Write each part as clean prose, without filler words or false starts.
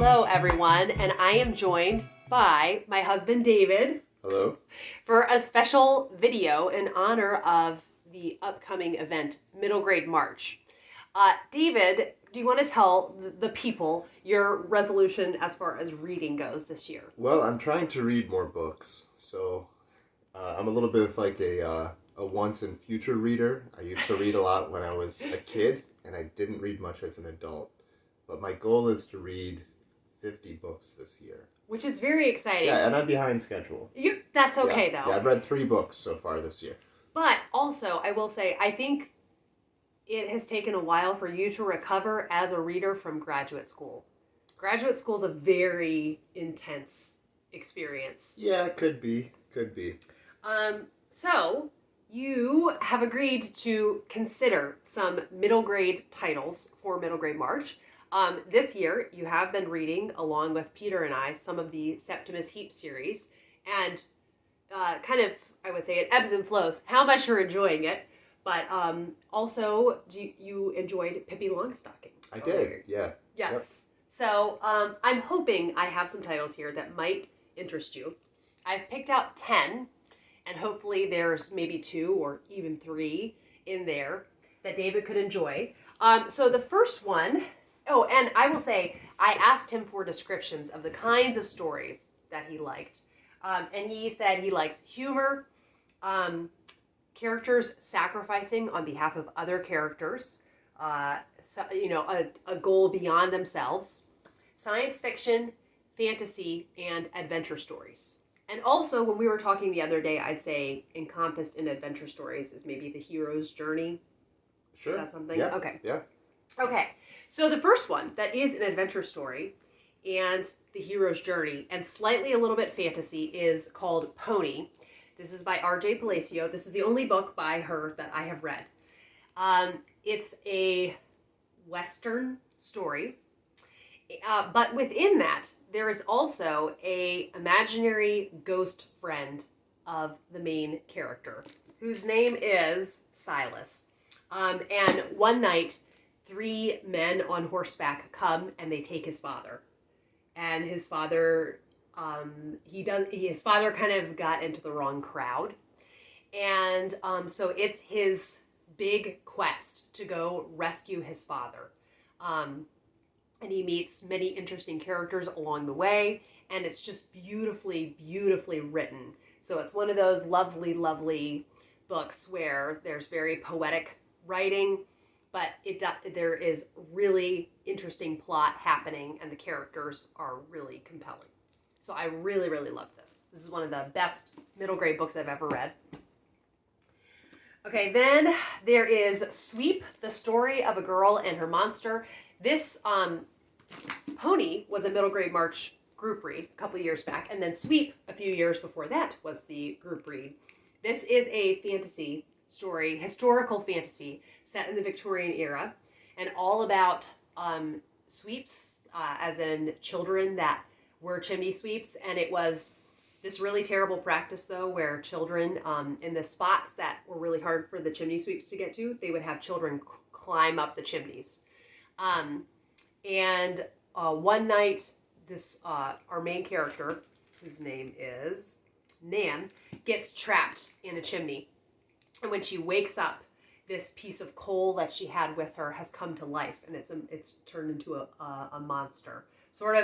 Hello, everyone, and I am joined by my husband, David. Hello. For a special video in honor of the upcoming event, Middle Grade March. David, do you want to tell the people your resolution as far as reading goes this year? Well, I'm trying to read more books, so I'm a little bit of like a once and future reader. I used to read a lot when I was a kid, and I didn't read much as an adult. But my goal is to read 50 books this year. Which is very exciting. Yeah, and I'm behind schedule. That's okay, though. Yeah, I've read 3 books so far this year. But also, I will say, I think it has taken a while for you to recover as a reader from graduate school. Graduate school is a very intense experience. Yeah, it could be. So, you have agreed to consider some middle grade titles for Middle Grade March. This year, you have been reading, along with Peter and I, some of the Septimus Heap series, and kind of, I would say, it ebbs and flows how much you're enjoying it, but also, you enjoyed Pippi Longstocking. I did, yeah. Yes. Yep. So, I'm hoping I have some titles here that might interest you. I've picked out 10, and hopefully there's maybe 2 or even 3 in there that David could enjoy. So the first one... Oh, and I will say, I asked him for descriptions of the kinds of stories that he liked. And he said he likes humor, characters sacrificing on behalf of other characters, a goal beyond themselves, science fiction, fantasy, and adventure stories. And also, when we were talking the other day, I'd say encompassed in adventure stories is maybe the hero's journey. Sure. Is that something? Yeah. Okay. Yeah. Okay. So the first one that is an adventure story and the hero's journey and slightly a little bit fantasy is called Pony. This is by R.J. Palacio. This is the only book by her that I have read. It's a Western story, but within that there is also a imaginary ghost friend of the main character whose name is Silas. And one night 3 men on horseback come and they take his father. And his father, his father kind of got into the wrong crowd. And so it's his big quest to go rescue his father. And he meets many interesting characters along the way. And it's just beautifully, beautifully written. So it's one of those lovely, lovely books where there's very poetic writing, but there is really interesting plot happening, and the characters are really compelling. So I really, really love this. This is one of the best middle grade books I've ever read. Okay, then there is Sweep, the Story of a Girl and Her Monster. This Pony was a Middle Grade March group read a couple years back, and then Sweep, a few years before that, was the group read. This is a fantasy story, historical fantasy, set in the Victorian era, and all about sweeps, as in children that were chimney sweeps. And it was this really terrible practice, though, where children, in the spots that were really hard for the chimney sweeps to get to, they would have children climb up the chimneys. And one night, this our main character, whose name is Nan, gets trapped in a chimney. And when she wakes up, this piece of coal that she had with her has come to life, and it's turned into a monster. Sort of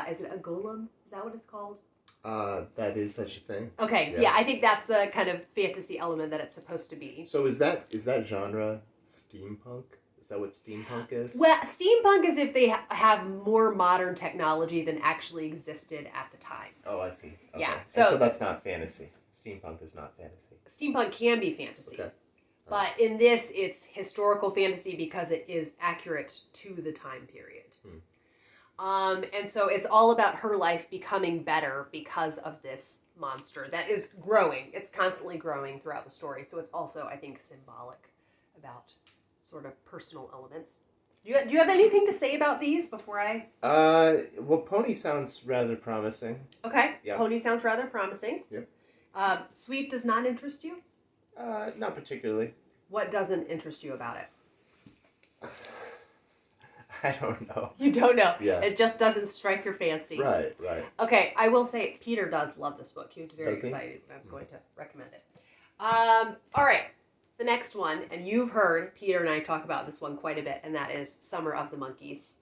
is it a golem? Is that what it's called? That is such a thing. Okay, so yeah, I think that's the kind of fantasy element that it's supposed to be. So is that genre steampunk? Is that what steampunk is? Well, steampunk is if they have more modern technology than actually existed at the time. Oh, I see. Okay. Yeah, so that's not fantasy. Steampunk is not fantasy. Steampunk can be fantasy. Okay. But in this, it's historical fantasy because it is accurate to the time period. And so it's all about her life becoming better because of this monster that is growing. It's constantly growing throughout the story. So it's also, I think, symbolic about sort of personal elements. Do you have anything to say about these before I... Well, Pony sounds rather promising. Okay. Yep. Pony sounds rather promising. Yep. Sweep does not interest you? Not particularly. What doesn't interest you about it? I don't know. You don't know. Yeah. It just doesn't strike your fancy. Right. Okay, I will say Peter does love this book. He was very excited when I was going to recommend it. All right, the next one, and you've heard Peter and I talk about this one quite a bit, and that is Summer of the Monkeys.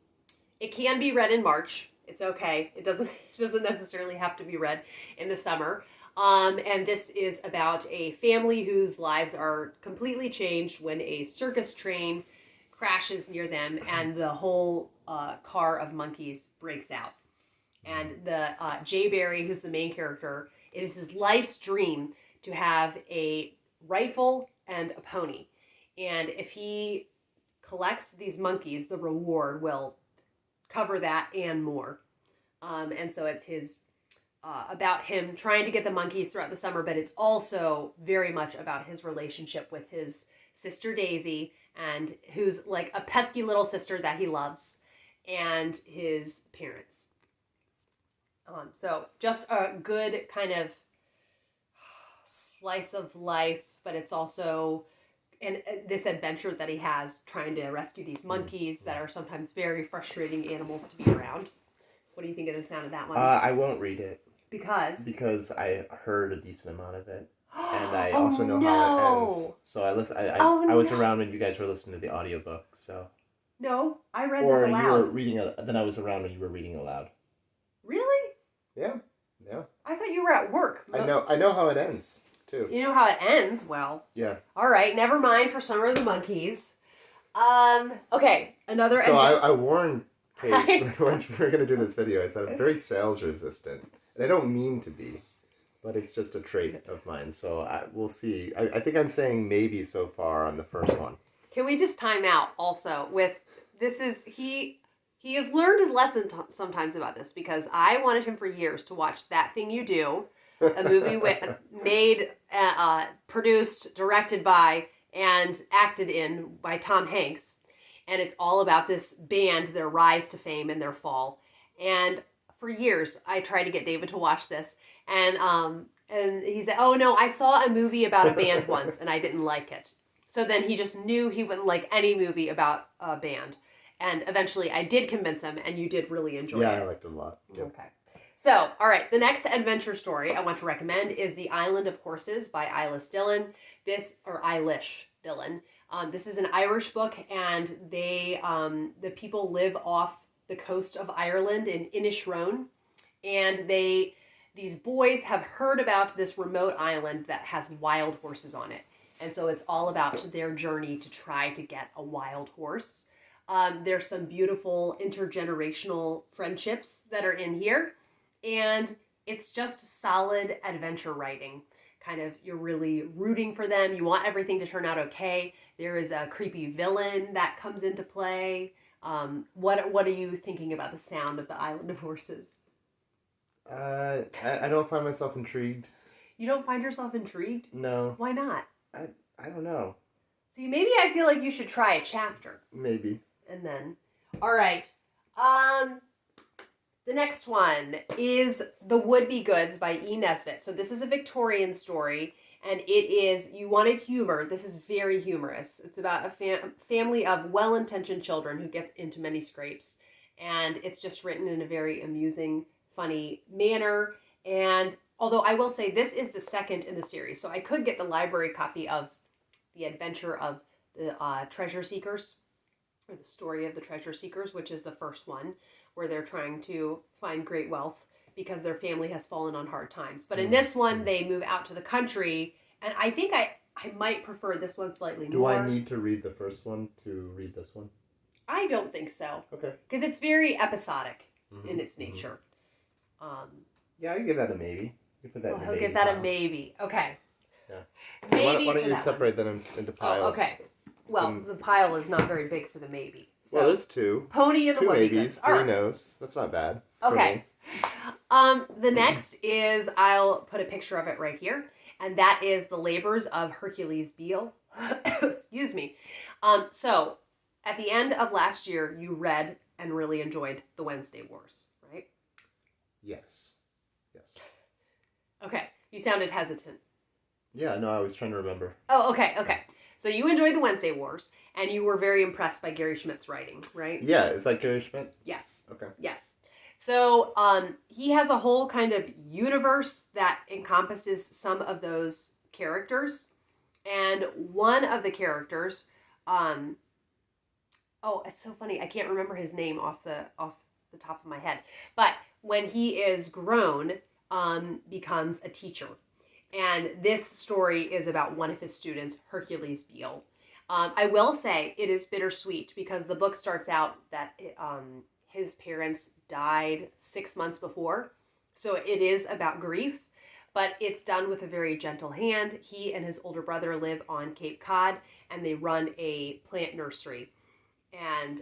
It can be read in March. It's okay. It doesn't necessarily have to be read in the summer. And this is about a family whose lives are completely changed when a circus train crashes near them and the whole car of monkeys breaks out. And the Jay Barry, who's the main character, it is his life's dream to have a rifle and a pony. And if he collects these monkeys, the reward will cover that and more. And so it's his about him trying to get the monkeys throughout the summer, but it's also very much about his relationship with his sister Daisy, and who's like a pesky little sister that he loves, and his parents. So just a good kind of slice of life, but it's also this adventure that he has trying to rescue these monkeys that are sometimes very frustrating animals to be around. What do you think of the sound of that one? I won't read it. Because I heard a decent amount of it, and I also know how it ends. So I was around when you guys were listening to the audiobook. So no, I read or this aloud. you were reading it. Then I was around when you were reading aloud. Really? Yeah. I thought you were at work. I know how it ends too. You know how it ends? Well. Yeah. All right, never mind for Summer of the Monkeys. Okay, another. So I warned Kate when we were going to do this video. I said I'm very sales resistant. And I don't mean to be, but it's just a trait of mine. So we'll see. I think I'm saying maybe so far on the first one. Can we just time out also with this is he has learned his lesson sometimes about this, because I wanted him for years to watch That Thing You Do, a movie made, produced, directed by, and acted in by Tom Hanks. And it's all about this band, their rise to fame and their fall. And for years, I tried to get David to watch this, and he said, "Oh no, I saw a movie about a band once, and I didn't like it." So then he just knew he wouldn't like any movie about a band, and eventually I did convince him, and you did really enjoy it. Yeah, I liked it a lot. Yeah. Okay, so all right, the next adventure story I want to recommend is The Island of Horses by Eilis Dillon. Eilish Dillon. This is an Irish book, and they the people live off the coast of Ireland in Inishrone, and these boys have heard about this remote island that has wild horses on it, and so it's all about their journey to try to get a wild horse. There's some beautiful intergenerational friendships that are in here, and it's just solid adventure writing. Kind of, you're really rooting for them. You want everything to turn out okay. There is a creepy villain that comes into play. What are you thinking about the sound of The Island of Horses? I don't find myself intrigued. You don't find yourself intrigued? No. Why not? I don't know. See, maybe I feel like you should try a chapter. Maybe. And then, all right. The next one is The Wouldbegoods by E. Nesbit. So this is a Victorian story, and it is, you wanted humor. This is very humorous. It's about a family of well-intentioned children who get into many scrapes. And it's just written in a very amusing, funny manner. And although I will say this is the second in the series, so I could get the library copy of The Adventure of the Treasure Seekers, or The Story of the Treasure Seekers, which is the first one, where they're trying to find great wealth because their family has fallen on hard times. But in this one, they move out to the country, and I think I might prefer this one slightly more. Do I need to read the first one to read this one? I don't think so. Okay. Because it's very episodic in its nature. Yeah, I give that a maybe. You put that in the he'll maybe give that pile. a maybe. Okay. Yeah. Maybe Why don't you that separate them into piles? Oh, okay. Well, the pile is not very big for the maybe. So, well, there's two. Pony and the two Wouldbegoods. maybes, All three right. no's. That's not bad. for Okay. me. The next is, I'll put a picture of it right here, and that is The Labors of Hercules Beal. Excuse me. So, at the end of last year, you read and really enjoyed The Wednesday Wars, right? Yes. Okay. You sounded hesitant. Yeah, no, I was trying to remember. Oh, okay. So you enjoyed the Wednesday Wars, and you were very impressed by Gary Schmidt's writing, right? Yeah, is that Gary Schmidt? Yes. Okay. Yes. So he has a whole kind of universe that encompasses some of those characters. And one of the characters, it's so funny. I can't remember his name off the top of my head. But when he is grown, becomes a teacher. And this story is about one of his students, Hercules Beal. I will say it is bittersweet because the book starts out that his parents died 6 months before. So it is about grief, but it's done with a very gentle hand. He and his older brother live on Cape Cod, and they run a plant nursery. And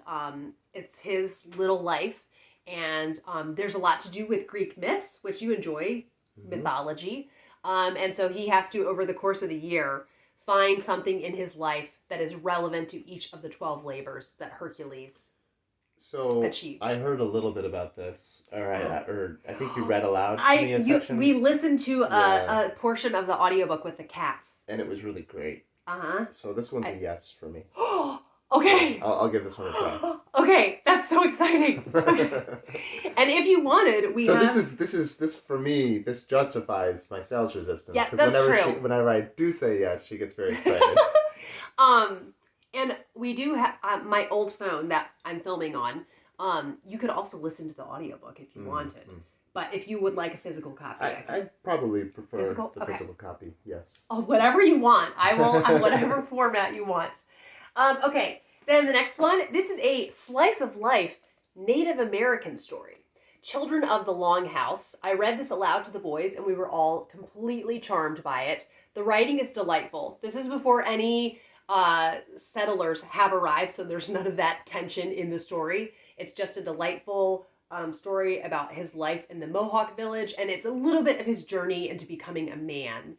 it's his little life. And there's a lot to do with Greek myths, which you enjoy, mythology. And so he has to, over the course of the year, find something in his life that is relevant to each of the 12 labors that Hercules achieved. I heard a little bit about this. All right, I think you read aloud to me a section. We listened to a portion of the audiobook with the cats. And it was really great. So this one's a yes for me. Okay. I'll give this one a try. Okay, that's so exciting. And if you wanted, this for me. This justifies my sales resistance. Yeah, that's true. Whenever I do say yes, she gets very excited. And we do have my old phone that I'm filming on. You could also listen to the audiobook if you wanted. But if you would like a physical copy, I probably prefer the physical copy. Yes. Oh, whatever you want. I will, whatever format you want. Okay, then the next one. This is a slice of life Native American story. Children of the Longhouse. I read this aloud to the boys, and we were all completely charmed by it. The writing is delightful. This is before any settlers have arrived, so there's none of that tension in the story. It's just a delightful story about his life in the Mohawk village, and it's a little bit of his journey into becoming a man.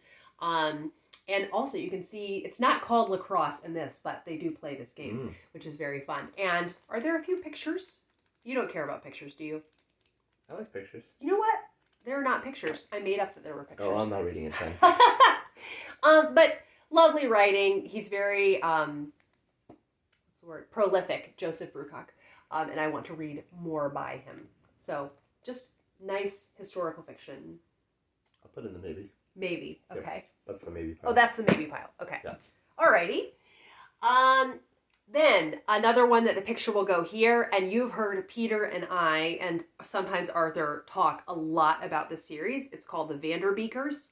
And also, you can see, it's not called lacrosse in this, but they do play this game, which is very fun. And are there a few pictures? You don't care about pictures, do you? I like pictures. You know what? There are not pictures. I made up that there were pictures. Oh, I'm not reading it then. But lovely writing. He's very, what's the word? Prolific, Joseph Bruchac. And I want to read more by him. So, just nice historical fiction. I'll put in the maybe. Maybe, okay. Yep, that's the maybe pile. Oh, that's the maybe pile. Okay. Yeah. Alrighty. Then another one that the picture will go here, and you've heard Peter and I, and sometimes Arthur, talk a lot about this series. It's called the Vanderbeekers,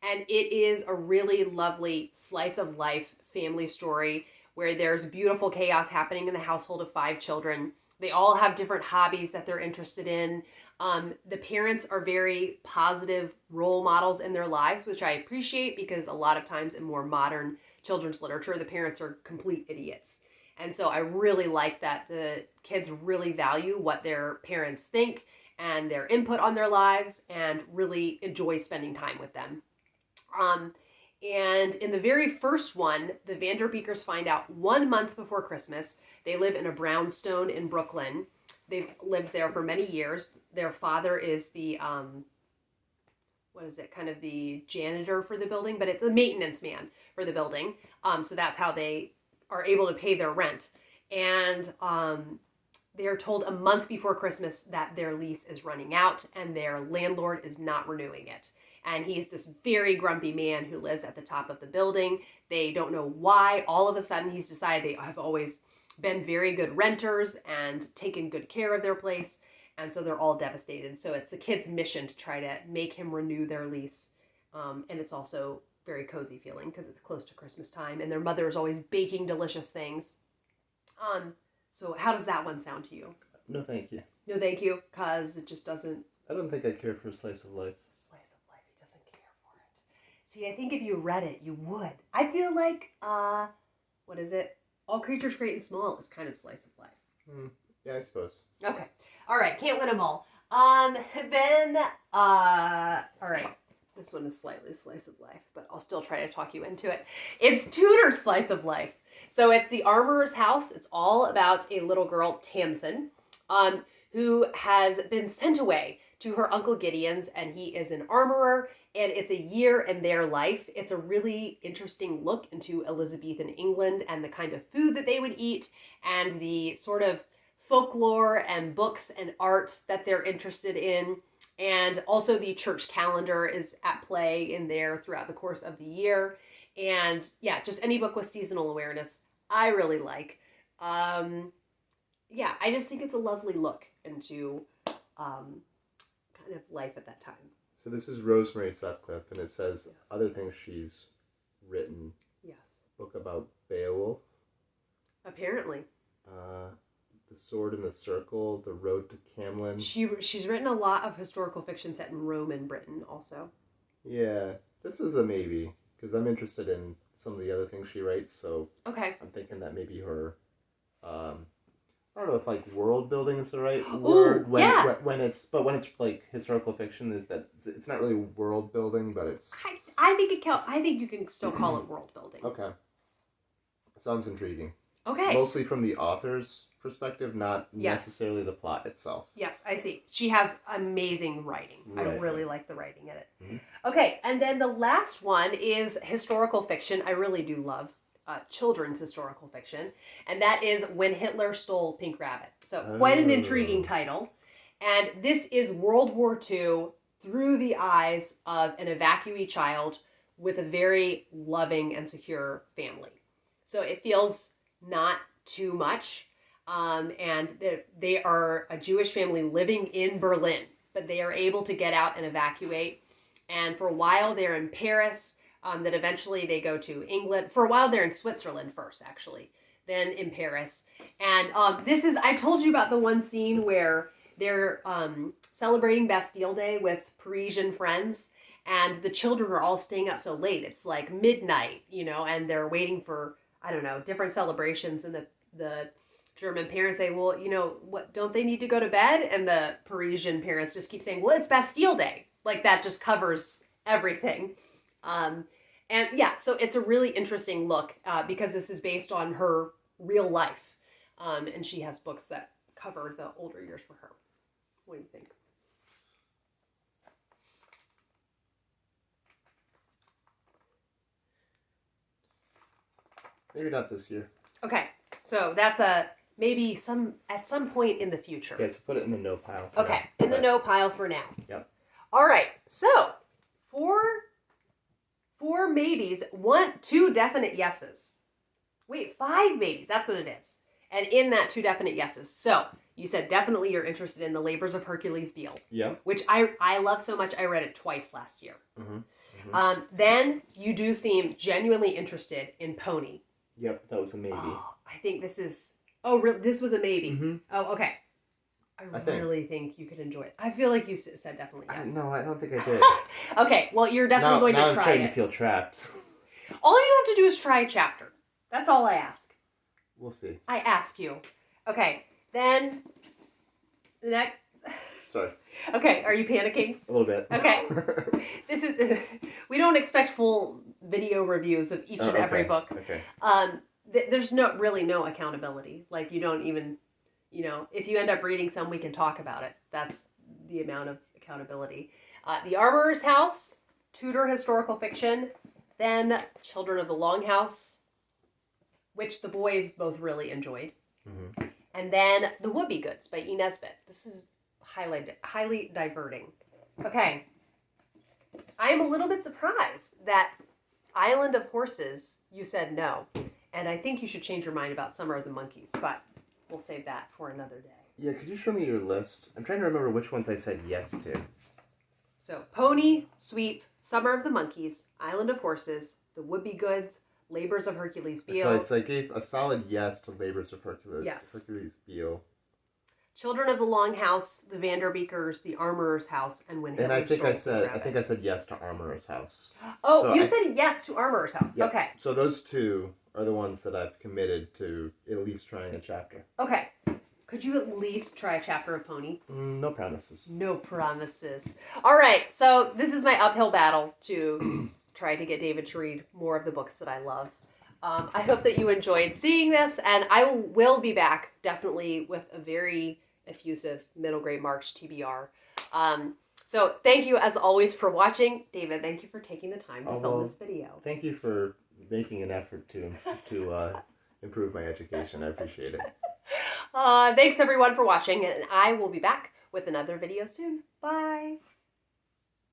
and it is a really lovely slice of life family story where there's beautiful chaos happening in the household of 5 children. They all have different hobbies that they're interested in. The parents are very positive role models in their lives, which I appreciate because a lot of times in more modern children's literature, the parents are complete idiots. And so I really like that the kids really value what their parents think and their input on their lives and really enjoy spending time with them. And in the very first one, the Vanderbeekers find out 1 month before Christmas. They live in a brownstone in Brooklyn. They've lived there for many years. Their father is the, kind of the janitor for the building, but it's the maintenance man for the building. So that's how they are able to pay their rent. And they are told a month before Christmas that their lease is running out and their landlord is not renewing it. And he's this very grumpy man who lives at the top of the building. They don't know why. All of a sudden, he's decided they have always been very good renters and taken good care of their place. And so they're all devastated. So it's the kids' mission to try to make him renew their lease. And it's also very cozy feeling because it's close to Christmas time. And their mother is always baking delicious things. So how does that one sound to you? No, thank you. No, thank you. Because it just doesn't... I don't think I care for a slice of life. Slice of life. He doesn't care for it. See, I think if you read it, you would. I feel like, what is it? All Creatures Great and Small is kind of slice of life. Yeah, I suppose. Okay. All right. Can't win them all. All right. This one is slightly slice of life, but I'll still try to talk you into it. It's Tudor's slice of life. So it's the Armourer's house. It's all about a little girl, Tamsin, who has been sent away to her Uncle Gideon's, and he is an armorer, and it's a year in their life. It's a really interesting look into Elizabethan England and the kind of food that they would eat, and the sort of folklore and books and art that they're interested in. And also the church calendar is at play in there throughout the course of the year. And yeah, just any book with seasonal awareness, I really like. Yeah, I just think it's a lovely look into kind of life at that time. So this is Rosemary Sutcliffe, and it says Yes. other things she's written. Yes. Book about Beowulf. Apparently. The Sword in the Circle, The Road to Camlin. She's written a lot of historical fiction set in Roman Britain also. Yeah, this is a maybe, because I'm interested in some of the other things she writes, so Okay. I'm thinking that maybe her, I don't know if like world building is the right word. When it's like historical fiction, is that it's not really world building, but it's... I think it counts. I think you can still call it world building. Okay. Sounds intriguing. Okay. Mostly from the author's perspective, not Yes. necessarily the plot itself. Yes, I see. She has amazing writing. I Right. really like the writing in it. Mm-hmm. Okay, and then the last one is historical fiction. I really do love children's historical fiction, and that is When Hitler Stole Pink Rabbit. So quite an intriguing title. And this is World War II through the eyes of an evacuee child with a very loving and secure family. So it feels not too much. And they are a Jewish family living in Berlin, but they are able to get out and evacuate. And for a while they're in Paris, then eventually they go to England. For a while they're in Switzerland first, actually, then in Paris. And I told you about the one scene where they're celebrating Bastille Day with Parisian friends, and the children are all staying up so late. It's like midnight, and they're waiting for, I don't know, different celebrations. And the German parents say, well, what, don't they need to go to bed? And the Parisian parents just keep saying, well, it's Bastille Day. Like that just covers everything. And yeah, so it's a really interesting look because this is based on her real life. And she has books that cover the older years for her. What do you think? Maybe not this year. Okay, so that's maybe at some point in the future. Yeah, so put it in the no pile. Okay, in the no pile for now. Yep. All right, so four maybes, two definite yeses. Wait, 5 maybes, that's what it is. And in that 2 definite yeses. So you said definitely you're interested in the Labors of Hercules Beal. Yep. Which I love so much, I read it twice last year. Mm-hmm. Mm-hmm. Then you do seem genuinely interested in Pony. Yep, that was a maybe. Oh, I think this is... Oh, really? This was a maybe. Mm-hmm. Oh, okay. I really think you could enjoy it. I feel like you said definitely yes. No, I don't think I did. Okay, well, you're definitely going to try it. Now I'm starting to feel trapped. All you have to do is try a chapter. That's all I ask. We'll see. I ask you. Okay, then... Next... Sorry. Okay, are you panicking? A little bit. Okay. This is... We don't expect full video reviews of each and every book. Okay. There's really no accountability. Like, you don't even... if you end up reading some, we can talk about it. That's the amount of accountability. The Armourer's House, Tudor historical fiction, then Children of the Longhouse, which the boys both really enjoyed. Mm-hmm. And then The Wouldbegoods by E. Nesbit. This is highly diverting. Okay. I am a little bit surprised that Island of Horses, you said no. And I think you should change your mind about Summer of the Monkeys, but we'll save that for another day. Yeah, could you show me your list? I'm trying to remember which ones I said yes to. So, Pony, Sweep, Summer of the Monkeys, Island of Horses, The Wouldbegoods, Labors of Hercules Beal. So I gave a solid yes to Labors of Hercules. Yes. Hercules Beal. Children of the Longhouse, the Vanderbeekers, the Armorer's House, and When Hitler And I think I Stole said yes to Armorer's House. Oh, so you said yes to Armorer's House. Yep. Okay. So those 2 are the ones that I've committed to at least trying a chapter. Okay. Could you at least try a chapter of Pony? No promises. No promises. All right. So this is my uphill battle to try to get David to read more of the books that I love. I hope that you enjoyed seeing this, and I will be back definitely with a very effusive middle grade March TBR. So thank you as always for watching. David, thank you for taking the time to film this video. Thank you for making an effort to improve my education. I appreciate it. Thanks everyone for watching, and I will be back with another video soon. Bye.